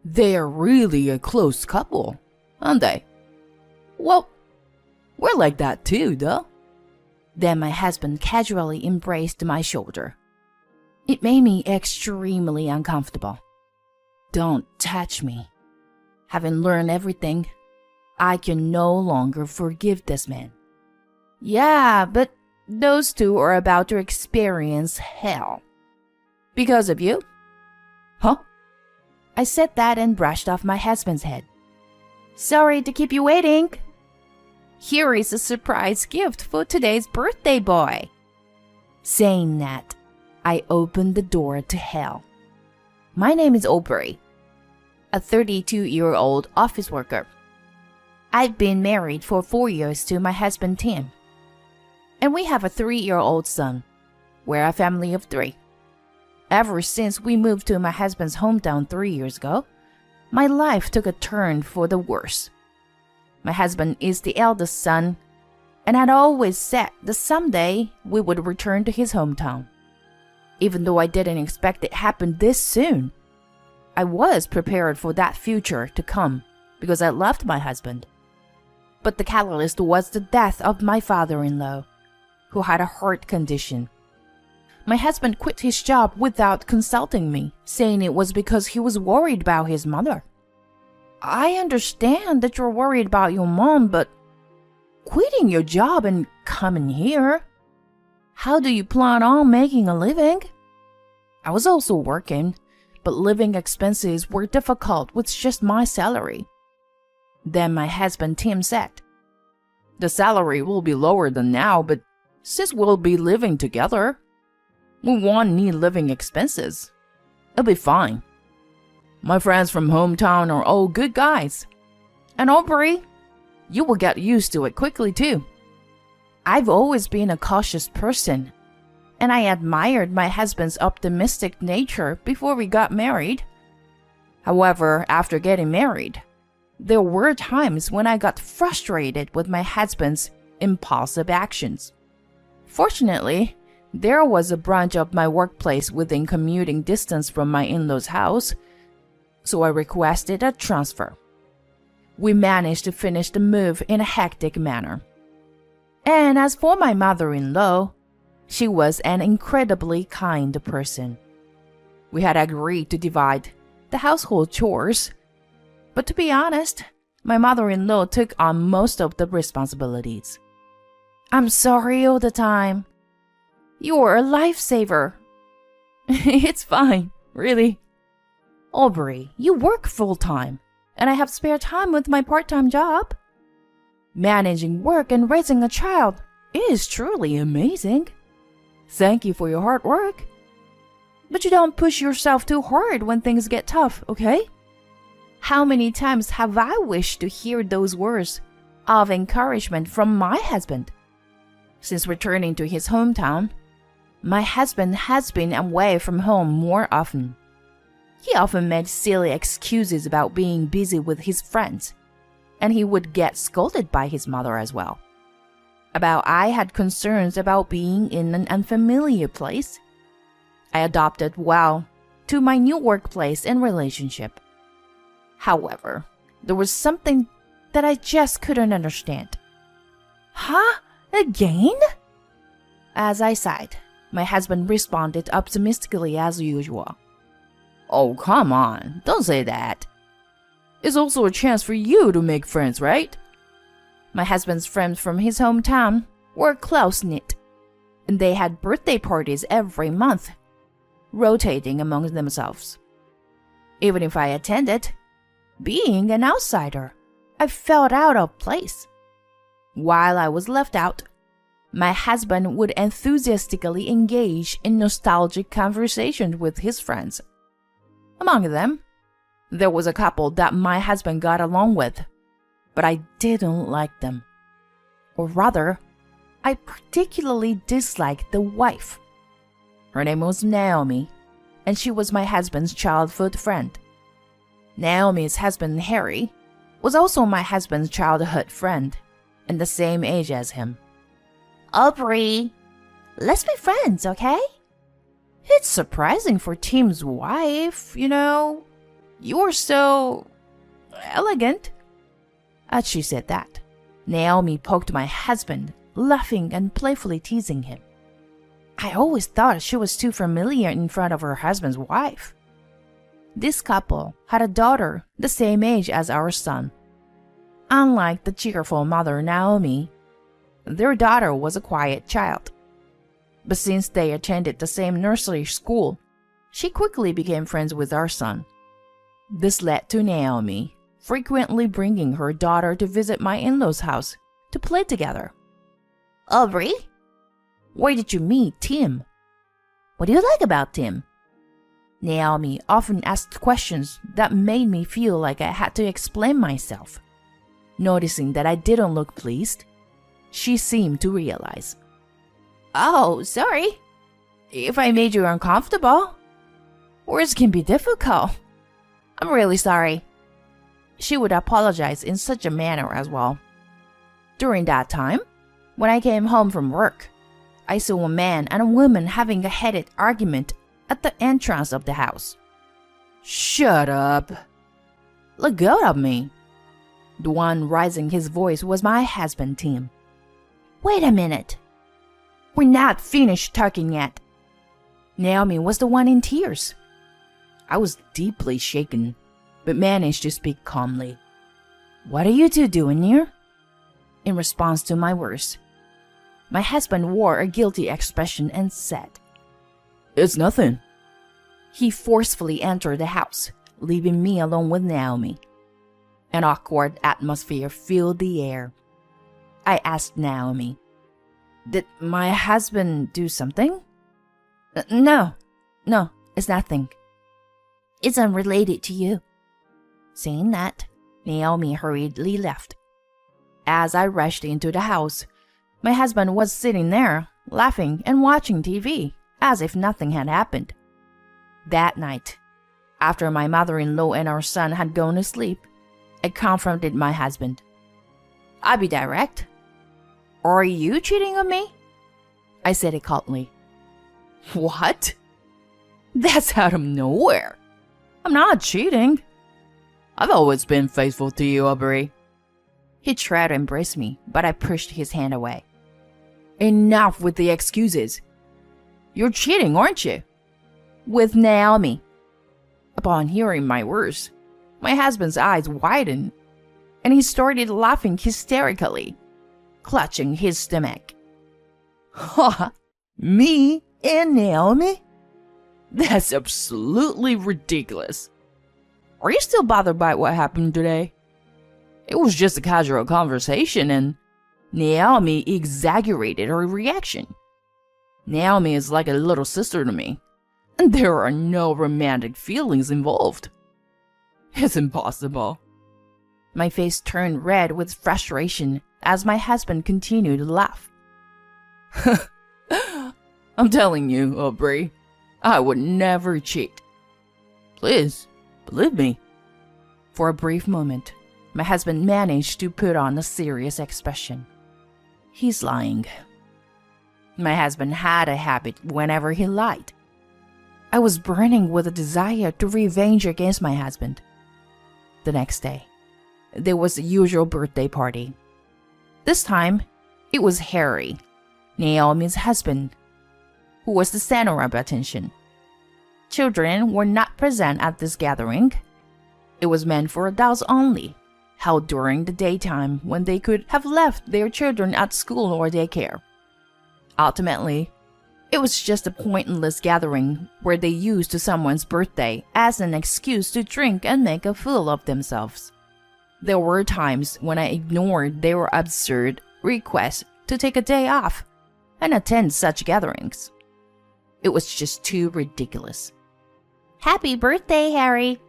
They're really a close couple, aren't they? Well, we're like that too, though. Then my husband casually embraced my shoulder. It made me extremely uncomfortable. Don't touch me. Having learned everything, I can no longer forgive this man. Yeah, but those two are about to experience hell. Because of you? Huh? I said that and brushed off my husband's head. Sorry to keep you waiting. Here is a surprise gift for today's birthday boy. Saying that, I opened the door to hell. My name is Aubrey, a 32-year-old office worker. I've been married for 4 years to my husband Tim. And we have a 3-year-old son. We're a family of 3. Ever since we moved to my husband's hometown 3 years ago, my life took a turn for the worse. My husband is the eldest son, and had always said that someday we would return to his hometown. Even though I didn't expect it happened this soon, I was prepared for that future to come because I loved my husband. But the catalyst was the death of my father-in-law, who had a heart condition. My husband quit his job without consulting me, saying it was because he was worried about his mother. I understand that you're worried about your mom, but quitting your job and coming here? How do you plan on making a living? I was also working, but living expenses were difficult with just my salary. Then my husband Tim said, the salary will be lower than now, but since we'll be living together, we won't need living expenses. It'll be fine. My friends from hometown are all good guys. And Aubrey, you will get used to it quickly too. I've always been a cautious person, and I admired my husband's optimistic nature before we got married. However, after getting married, there were times when I got frustrated with my husband's impulsive actions. Fortunately, there was a branch of my workplace within commuting distance from my in-laws' house, so I requested a transfer. We managed to finish the move in a hectic manner. And as for my mother-in-law, she was an incredibly kind person. We had agreed to divide the household chores, but to be honest, my mother-in-law took on most of the responsibilities. I'm sorry all the time. You're a lifesaver. It's fine, really. Aubrey, you work full-time, and I have spare time with my part-time job. Managing work and raising a child is truly amazing. Thank you for your hard work. But you don't push yourself too hard when things get tough, okay? How many times have I wished to hear those words of encouragement from my husband? Since returning to his hometown, my husband has been away from home more often. He often made silly excuses about being busy with his friends, and he would get scolded by his mother as well. About I had concerns about being in an unfamiliar place. I adapted well to my new workplace and relationship. However, there was something that I just couldn't understand. Huh? Again? As I sighed, my husband responded optimistically as usual. Oh, come on, don't say that. It's also a chance for you to make friends, right? My husband's friends from his hometown were close-knit, and they had birthday parties every month, rotating among themselves. Even if I attended, being an outsider, I felt out of place. While I was left out, my husband would enthusiastically engage in nostalgic conversations with his friends. Among them, there was a couple that my husband got along with, but I didn't like them. Or rather, I particularly disliked the wife. Her name was Naomi, and she was my husband's childhood friend. Naomi's husband, Harry, was also my husband's childhood friend, and the same age as him. Aubrey, let's be friends, okay? It's surprising for Tim's wife, you know. You're so elegant. As she said that, Naomi poked my husband, laughing and playfully teasing him. I always thought she was too familiar in front of her husband's wife. This couple had a daughter the same age as our son. Unlike the cheerful mother Naomi, their daughter was a quiet child. But since they attended the same nursery school, she quickly became friends with our son. This led to Naomi frequently bringing her daughter to visit my in-laws' house to play together. Aubrey, where did you meet Tim? What do you like about Tim? Naomi often asked questions that made me feel like I had to explain myself. Noticing that I didn't look pleased, she seemed to realize. Oh, sorry. If I made you uncomfortable. Words can be difficult. I'm really sorry. She would apologize in such a manner as well. During that time, when I came home from work, I saw a man and a woman having a heated argument at the entrance of the house. Shut up. Let go of me. The one raising his voice was my husband, Tim. Wait a minute. We're not finished talking yet. Naomi was the one in tears. I was deeply shaken, but managed to speak calmly. What are you two doing here? In response to my words, my husband wore a guilty expression and said, It's nothing. He forcefully entered the house, leaving me alone with Naomi. An awkward atmosphere filled the air. I asked Naomi, Did my husband do something? No, it's nothing. It's unrelated to you. Saying that, Naomi hurriedly left. As I rushed into the house, my husband was sitting there, laughing and watching TV, as if nothing had happened. That night, after my mother-in-law and our son had gone to sleep, I confronted my husband. I'll be direct. Are you cheating on me? I said it coldly. What? That's out of nowhere. I'm not cheating. I've always been faithful to you, Aubrey. He tried to embrace me, but I pushed his hand away. Enough with the excuses. You're cheating, aren't you? With Naomi. Upon hearing my words, my husband's eyes widened, and he started laughing hysterically, clutching his stomach. Ha! Me and Naomi? That's absolutely ridiculous. Are you still bothered by what happened today? It was just a casual conversation and Naomi exaggerated her reaction. Naomi is like a little sister to me, and there are no romantic feelings involved. It's impossible. My face turned red with frustration as my husband continued to laugh. I'm telling you, Aubrey, I would never cheat. Please, believe me. For a brief moment, my husband managed to put on a serious expression. He's lying. My husband had a habit whenever he lied. I was burning with a desire to revenge against my husband. The next day, there was the usual birthday party. This time, it was Harry, Naomi's husband, who was the center of attention. Children were not present at this gathering. It was meant for adults only, held during the daytime when they could have left their children at school or daycare. Ultimately, it was just a pointless gathering where they used someone's birthday as an excuse to drink and make a fool of themselves. There were times when I ignored their absurd requests to take a day off and attend such gatherings. It was just too ridiculous. Happy birthday, Harry!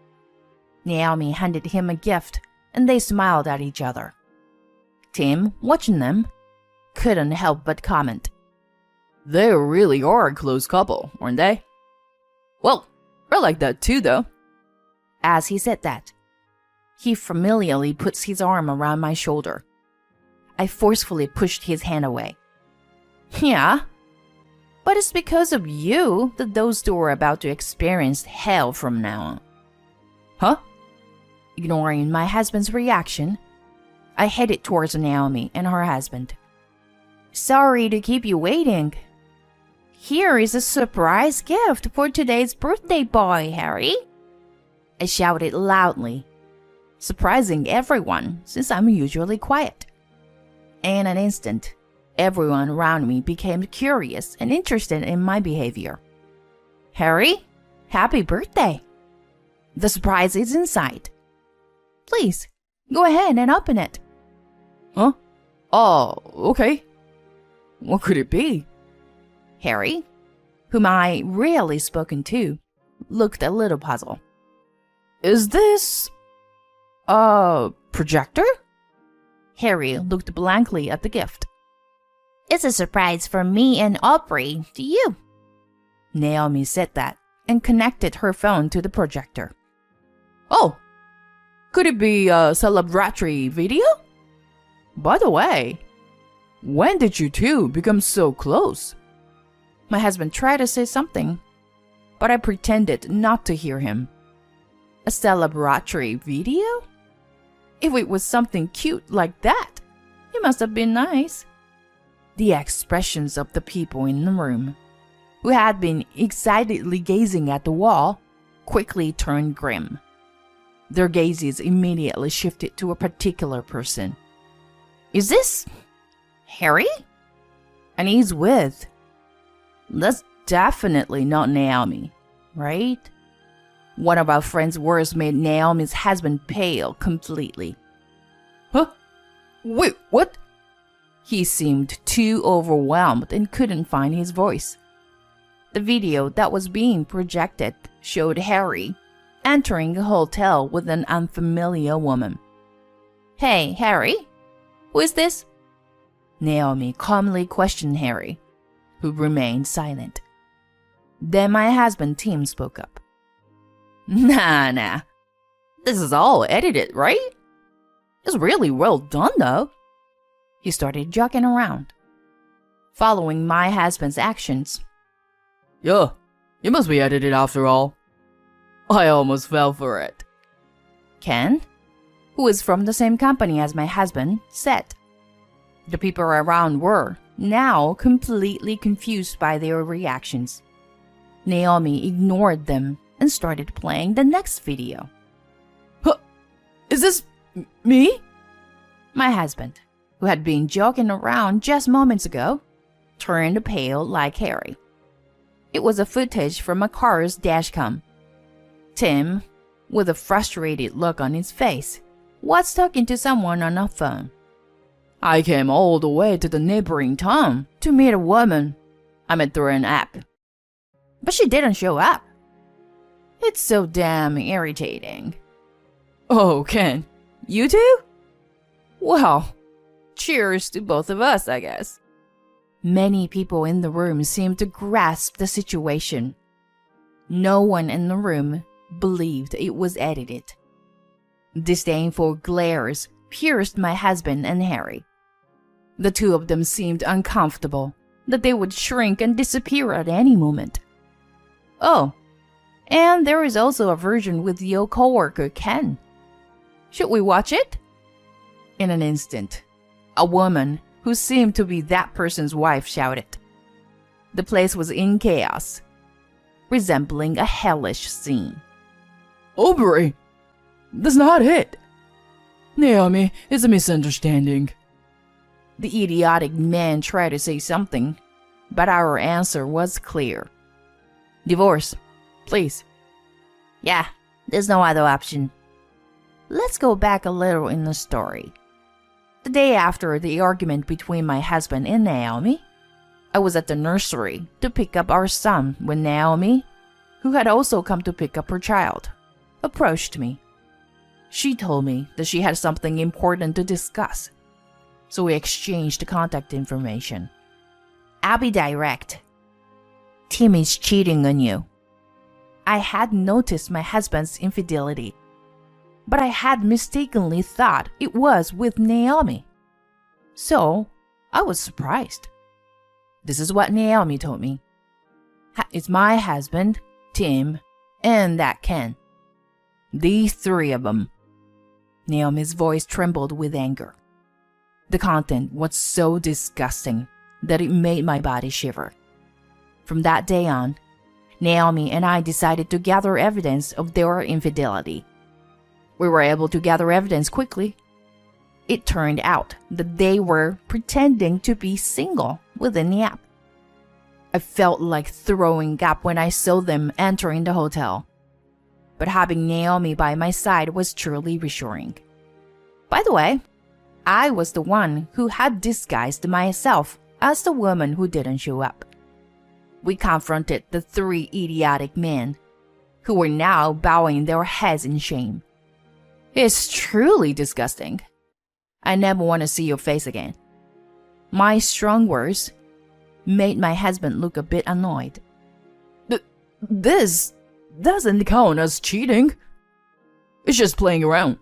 Naomi handed him a gift, and they smiled at each other. Tim, watching them, couldn't help but comment. They really are a close couple, aren't they? Well, I like that too, though. As he said that, he familiarly puts his arm around my shoulder. I forcefully pushed his hand away. Yeah, but it's because of you that those two are about to experience hell from now on. Huh? Ignoring my husband's reaction, I headed towards Naomi and her husband. Sorry to keep you waiting. Here is a surprise gift for today's birthday boy, Harry. I shouted loudly, surprising everyone since I'm usually quiet. In an instant, everyone around me became curious and interested in my behavior. Harry, happy birthday. The surprise is inside. Please, go ahead and open it. Huh? Oh, okay. What could it be? Harry, whom I rarely spoken to, looked a little puzzled. Is this a projector? Harry looked blankly at the gift. It's a surprise for me and Aubrey to you. Naomi said that and connected her phone to the projector. Oh, could it be a celebratory video? By the way, when did you two become so close? My husband tried to say something, but I pretended not to hear him. A celebratory video? If it was something cute like that, it must have been nice. The expressions of the people in the room, who had been excitedly gazing at the wall, quickly turned grim. Their gazes immediately shifted to a particular person. Is this Harry? And he's with... That's definitely not Naomi, right? One of our friend's words made Naomi's husband pale completely. Huh? Wait, what? He seemed too overwhelmed and couldn't find his voice. The video that was being projected showed Harry entering a hotel with an unfamiliar woman. Hey, Harry? Who is this? Naomi calmly questioned Harry, who remained silent. Then my husband Tim spoke up. Nah. This is all edited, right? It's really well done, though. He started joking around, following my husband's actions. Yeah, it must be edited after all. I almost fell for it. Ken, who is from the same company as my husband, said. The people around were now completely confused by their reactions. Naomi ignored them and started playing the next video. Huh, is this me? My husband, who had been joking around just moments ago, turned pale like Harry. It was a footage from a car's dashcam. Tim, with a frustrated look on his face, was talking to someone on a phone. I came all the way to the neighboring town to meet a woman I met through an app. But she didn't show up. It's so damn irritating. Oh, Ken, you too? Well, cheers to both of us, I guess. Many people in the room seemed to grasp the situation. No one in the room believed it was edited. Disdainful glares pierced my husband and Harry. The two of them seemed uncomfortable, that they would shrink and disappear at any moment. Oh, and there is also a version with your coworker Ken. Should we watch it? In an instant, a woman who seemed to be that person's wife shouted. The place was in chaos, resembling a hellish scene. Aubrey, that's not it. Naomi, it's a misunderstanding. The idiotic man tried to say something, but our answer was clear. Divorce, please. Yeah, there's no other option. Let's go back a little in the story. The day after the argument between my husband and Naomi, I was at the nursery to pick up our son when Naomi, who had also come to pick up her child, approached me. She told me that she had something important to discuss, so we exchanged contact information. I'll be direct. Tim is cheating on you. I had noticed my husband's infidelity, but I had mistakenly thought it was with Naomi. So, I was surprised. This is what Naomi told me. It's my husband, Tim, and that Ken. These three of them. Naomi's voice trembled with anger. The content was so disgusting that it made my body shiver. From that day on, Naomi and I decided to gather evidence of their infidelity. We were able to gather evidence quickly. It turned out that they were pretending to be single within the app. I felt like throwing up when I saw them entering the hotel. But having Naomi by my side was truly reassuring. By the way, I was the one who had disguised myself as the woman who didn't show up. We confronted the three idiotic men, who were now bowing their heads in shame. It's truly disgusting. I never want to see your face again. My strong words made my husband look a bit annoyed. This doesn't count as cheating. It's just playing around.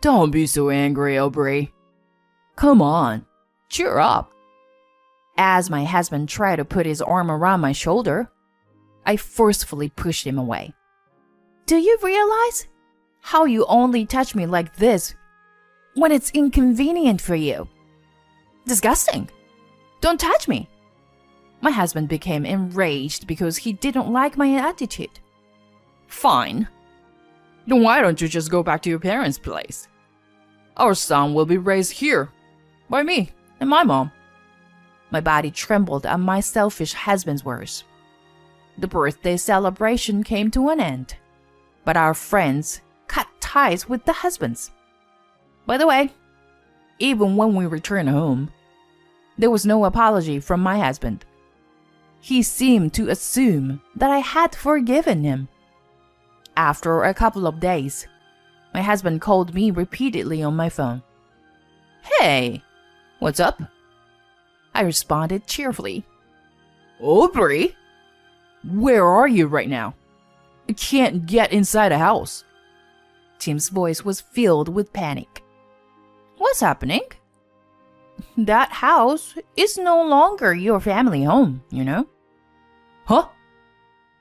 Don't be so angry, Aubrey. Come on, cheer up. As my husband tried to put his arm around my shoulder, I forcefully pushed him away. Do you realize how you only touch me like this when it's inconvenient for you? Disgusting. Don't touch me. My husband became enraged because he didn't like my attitude. Fine. Then why don't you just go back to your parents' place? Our son will be raised here by me and my mom. My body trembled at my selfish husband's words. The birthday celebration came to an end, but our friends cut ties with the husbands. By the way, even when we returned home, there was no apology from my husband. He seemed to assume that I had forgiven him. After a couple of days, my husband called me repeatedly on my phone. Hey, what's up? I responded cheerfully. Aubrey? Where are you right now? I can't get inside a house. Tim's voice was filled with panic. What's happening? That house is no longer your family home, you know? Huh?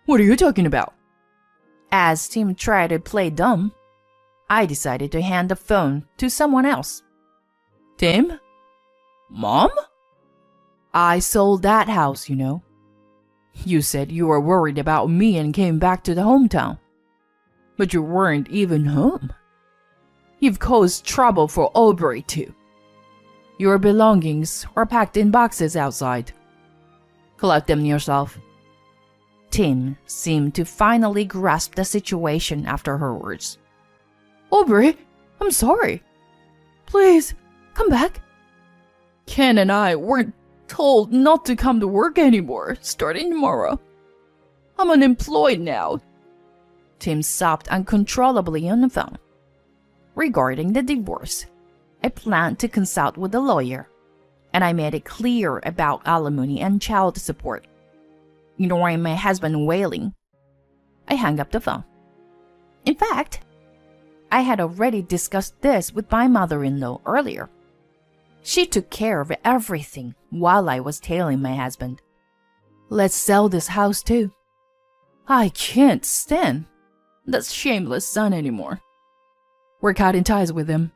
What are you talking about? As Tim tried to play dumb, I decided to hand the phone to someone else. Tim? Mom? I sold that house, you know. You said you were worried about me and came back to the hometown. But you weren't even home. You've caused trouble for Aubrey too. Your belongings are packed in boxes outside. Collect them yourself. Tim seemed to finally grasp the situation after her words. Aubrey, I'm sorry. Please, come back. Ken and I weren't told not to come to work anymore, starting tomorrow. I'm unemployed now. Tim sobbed uncontrollably on the phone. Regarding the divorce, I planned to consult with a lawyer, and I made it clear about alimony and child support. Ignoring my husband wailing, I hung up the phone. In fact, I had already discussed this with my mother-in-law earlier. She took care of everything while I was tailing my husband. Let's sell this house too. I can't stand that shameless son anymore. We're cutting ties with him.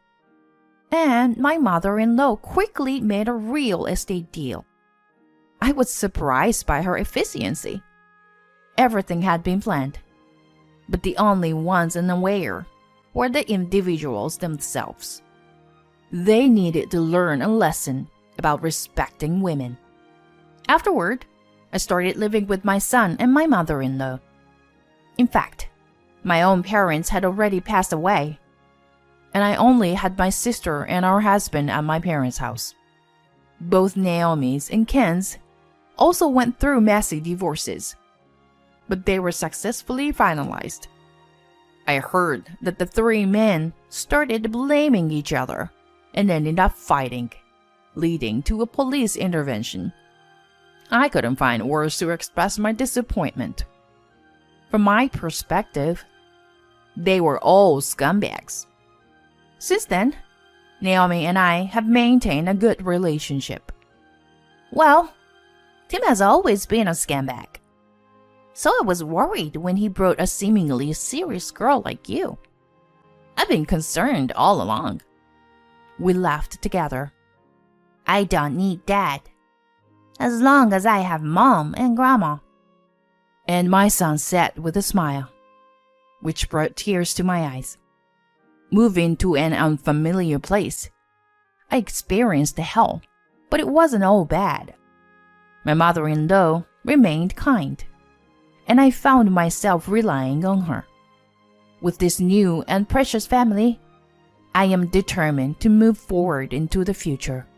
And my mother-in-law quickly made a real estate deal. I was surprised by her efficiency. Everything had been planned, but the only ones unaware were the individuals themselves. They needed to learn a lesson about respecting women. Afterward, I started living with my son and my mother-in-law. In fact, my own parents had already passed away, and I only had my sister and our husband at my parents' house. Both Naomi's and Ken's also went through messy divorces, but they were successfully finalized. I heard that the three men started blaming each other and ended up fighting, leading to a police intervention. I couldn't find words to express my disappointment. From my perspective, they were all scumbags. Since then, Naomi and I have maintained a good relationship. Well, Tim has always been a scumbag. So I was worried when he brought a seemingly serious girl like you. I've been concerned all along." We laughed together. "I don't need Dad. As long as I have Mom and Grandma." And my son said with a smile, which brought tears to my eyes, "Moving to an unfamiliar place, I experienced hell, but it wasn't all bad. My mother-in-law remained kind, and I found myself relying on her. With this new and precious family, I am determined to move forward into the future."